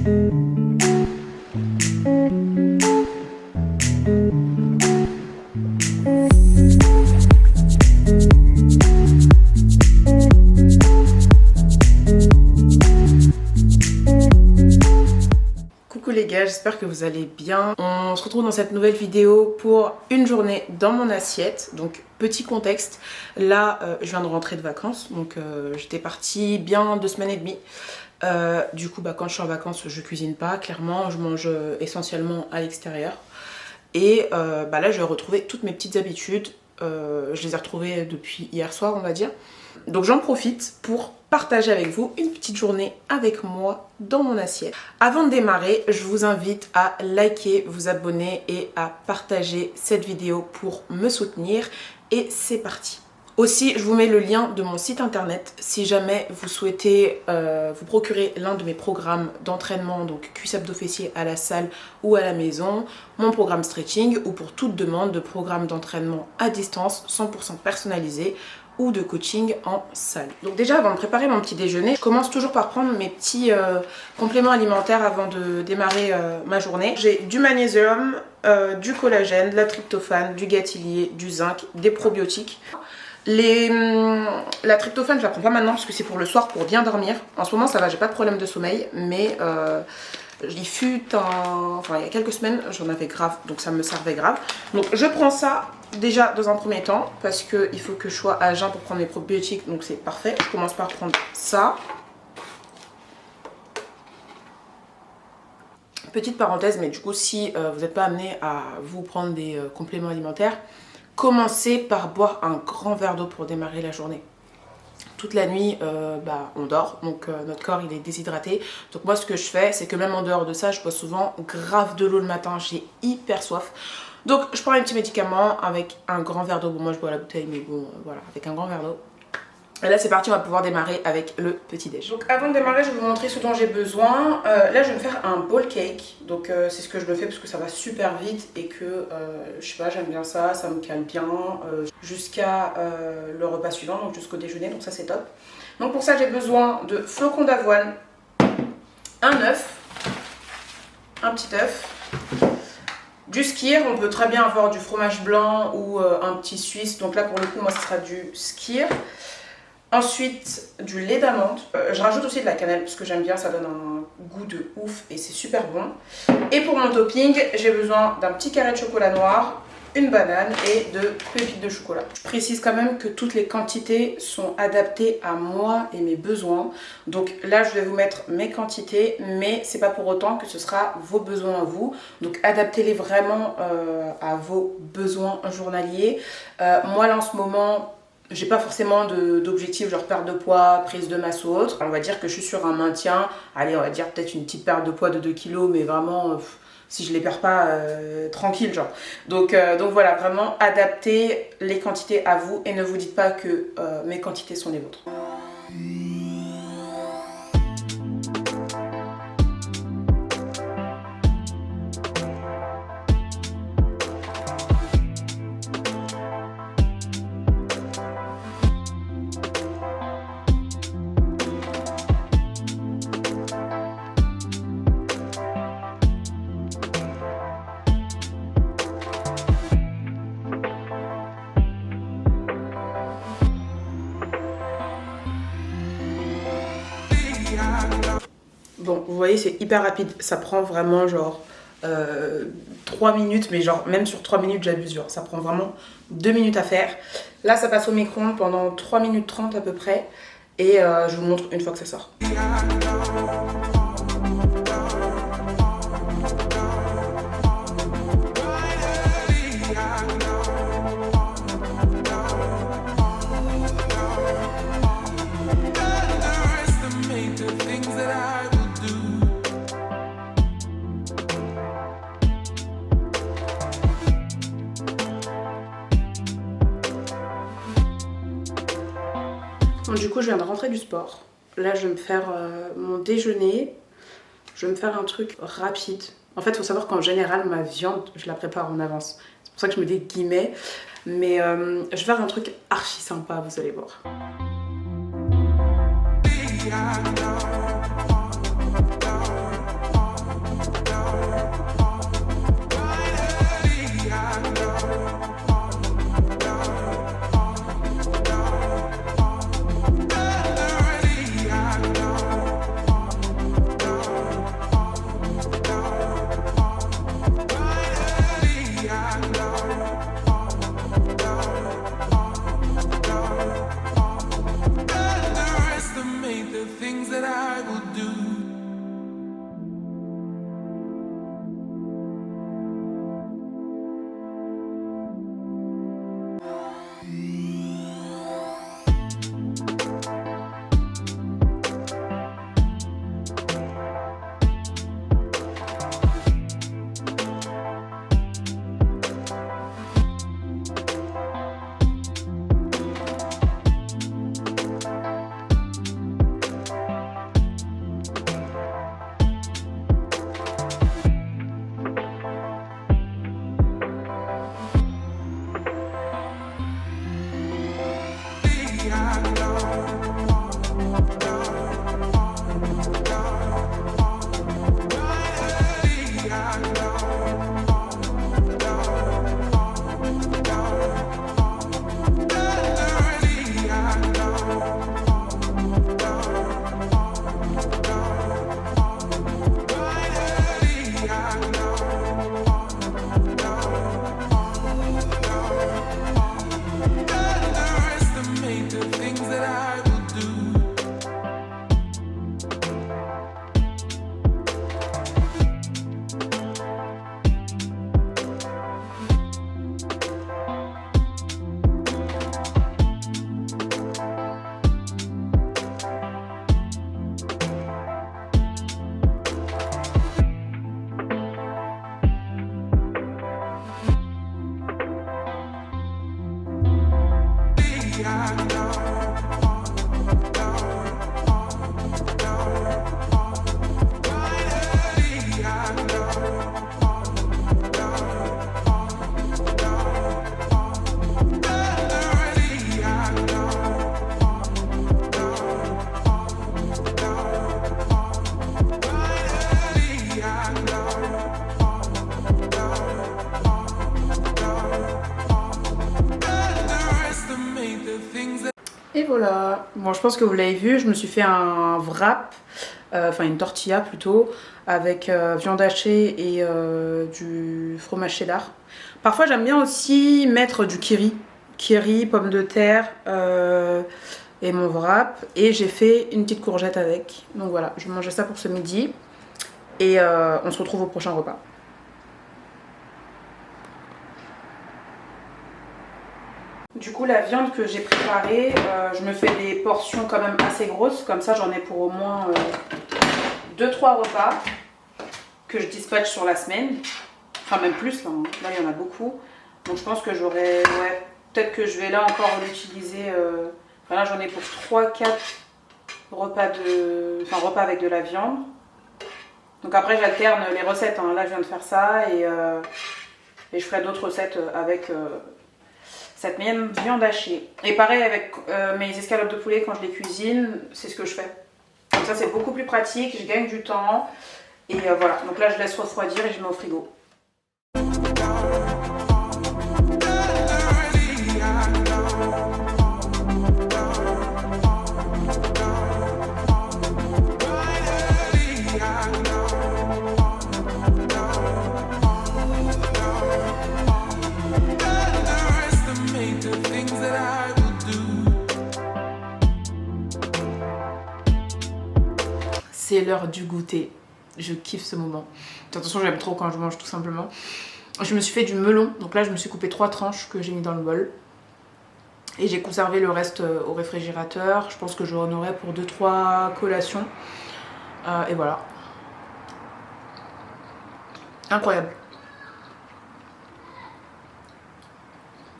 Coucou les gars, j'espère que vous allez bien. On se retrouve dans cette nouvelle vidéo pour une journée dans mon assiette. Donc petit contexte, là je viens de rentrer de vacances, donc j'étais partie bien 2 semaines et demie. Du coup quand je suis en vacances je cuisine pas, clairement je mange essentiellement à l'extérieur. Et là je vais retrouver toutes mes petites habitudes, je les ai retrouvées depuis hier soir on va dire. Donc j'en profite pour partager avec vous une petite journée avec moi dans mon assiette. Avant de démarrer, je vous invite à liker, vous abonner et à partager cette vidéo pour me soutenir. Et c'est parti. Aussi, je vous mets le lien de mon site internet si jamais vous souhaitez vous procurer l'un de mes programmes d'entraînement, donc cuisse abdos fessiers à la salle ou à la maison, mon programme stretching ou pour toute demande de programme d'entraînement à distance 100% personnalisé ou de coaching en salle. Donc déjà avant de préparer mon petit déjeuner, je commence toujours par prendre mes petits compléments alimentaires avant de démarrer ma journée. J'ai du magnésium, du collagène, de la tryptophane, du gâtillier, du zinc, des probiotiques. La tryptophane je la prends pas maintenant parce que c'est pour le soir pour bien dormir. En ce moment ça va, j'ai pas de problème de sommeil, mais il y a quelques semaines j'en avais grave, donc ça me servait grave. Donc je prends ça déjà dans un premier temps parce qu'il faut que je sois à jeun pour prendre mes probiotiques, donc c'est parfait. Je commence par prendre ça. Petite parenthèse, mais du coup si vous n'êtes pas amené à vous prendre des compléments alimentaires, commencez par boire un grand verre d'eau pour démarrer la journée. Toute la nuit on dort, donc notre corps il est déshydraté. Donc moi ce que je fais c'est que même en dehors de ça je bois souvent grave de l'eau le matin, j'ai hyper soif. Donc je prends un petit médicament avec un grand verre d'eau. Bon moi je bois la bouteille mais bon voilà, avec un grand verre d'eau. Et là c'est parti, on va pouvoir démarrer avec le petit déj. Donc avant de démarrer je vais vous montrer ce dont j'ai besoin. Là je vais me faire un bowl cake. Donc c'est ce que je me fais parce que ça va super vite et que je sais pas, j'aime bien ça, ça me cale bien jusqu'à le repas suivant, donc jusqu'au déjeuner, donc ça c'est top. Donc pour ça j'ai besoin de flocons d'avoine, un œuf, un petit œuf, du skyr, on peut très bien avoir du fromage blanc ou un petit suisse, donc là pour le coup moi ce sera du skyr. Ensuite du lait d'amande, je rajoute aussi de la cannelle parce que j'aime bien, ça donne un goût de ouf et c'est super bon. Et pour mon topping j'ai besoin d'un petit carré de chocolat noir, une banane et de pépites de chocolat. Je précise quand même que toutes les quantités sont adaptées à moi et mes besoins. Donc là je vais vous mettre mes quantités, mais c'est pas pour autant que ce sera vos besoins à vous. Donc adaptez-les vraiment à vos besoins journaliers. Moi là en ce moment j'ai pas forcément d'objectif genre perte de poids, prise de masse ou autre. On va dire que je suis sur un maintien, allez on va dire peut-être une petite perte de poids de 2 kg, mais vraiment si je les perds pas tranquille genre. Donc voilà, vraiment adaptez les quantités à vous et ne vous dites pas que mes quantités sont les vôtres. Bon, vous voyez, c'est hyper rapide. Ça prend vraiment genre 3 minutes, mais genre même sur 3 minutes, j'abuse. Genre, ça prend vraiment 2 minutes à faire. Là, ça passe au micro-ondes pendant 3 minutes 30 à peu près. Et je vous montre une fois que ça sort. Bon, du coup je viens de rentrer du sport. Là je vais me faire mon déjeuner. Je vais me faire un truc rapide. En fait il faut savoir qu'en général ma viande je la prépare en avance. C'est pour ça que je me dis guillemets. Mais je vais faire un truc archi sympa, vous allez voir. will do. Et voilà, bon je pense que vous l'avez vu, je me suis fait un wrap, enfin une tortilla plutôt, avec viande hachée et du fromage cheddar. Parfois j'aime bien aussi mettre du kiri, pommes de terre et mon wrap. Et j'ai fait une petite courgette avec, donc voilà, je vais manger ça pour ce midi. Et on se retrouve au prochain repas. Du coup la viande que j'ai préparée, je me fais des portions quand même assez grosses, comme ça j'en ai pour au moins 2-3 repas que je dispatche sur la semaine, enfin même plus, là il y en a beaucoup, donc je pense que j'aurai, ouais, peut-être que je vais là encore l'utiliser, enfin là j'en ai pour 3-4 repas, repas avec de la viande, donc après j'alterne les recettes, hein. Là je viens de faire ça et je ferai d'autres recettes avec cette même viande hachée. Et pareil avec mes escalopes de poulet, quand je les cuisine, c'est ce que je fais. Comme ça c'est beaucoup plus pratique, je gagne du temps. Et voilà, donc là je laisse refroidir et je mets au frigo. C'est l'heure du goûter. Je kiffe ce moment. De toute façon, j'aime trop quand je mange tout simplement. Je me suis fait du melon. Donc là, je me suis coupé 3 tranches que j'ai mis dans le bol. Et j'ai conservé le reste au réfrigérateur. Je pense que j'en aurai pour 2-3 collations. Et voilà. Incroyable.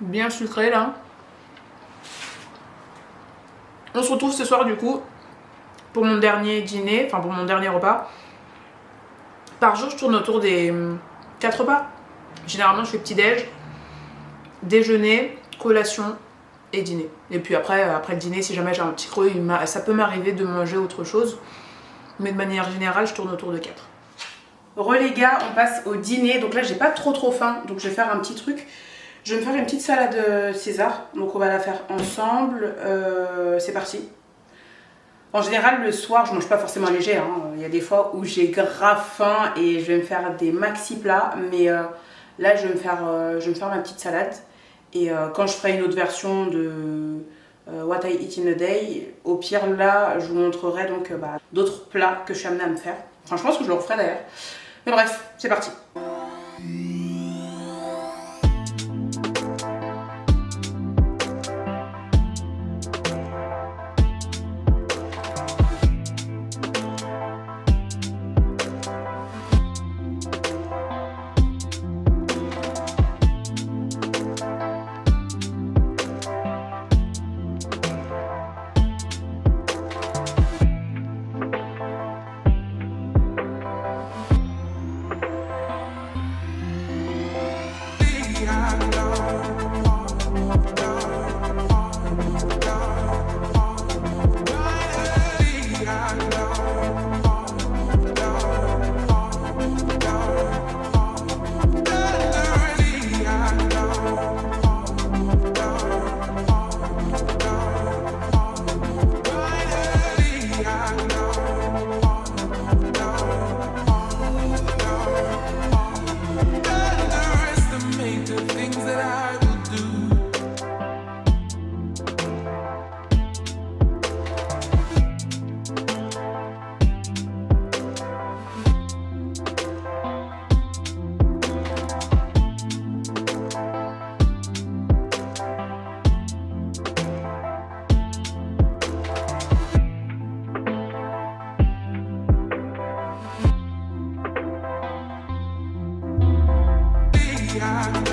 Bien sucré là. On se retrouve ce soir du coup pour mon dernier dîner, enfin pour mon dernier repas. Par jour je tourne autour des 4 repas. Généralement je fais petit-déj, déjeuner, collation et dîner. Et puis après le dîner, si jamais j'ai un petit creux, ça peut m'arriver de manger autre chose. Mais de manière générale je tourne autour de 4. Les gars, on passe au dîner. Donc là j'ai pas trop faim, donc je vais faire un petit truc. Je vais me faire une petite salade César, donc on va la faire ensemble. C'est parti. En général, le soir, je mange pas forcément léger. Hein. Il y a des fois où j'ai grave faim et je vais me faire des maxi plats. Mais là, je vais me faire ma petite salade. Et quand je ferai une autre version What I eat in a day. Au pire, là, je vous montrerai donc d'autres plats que je suis amenée à me faire. Enfin, je pense que je le referai d'ailleurs. Mais bref, c'est parti. I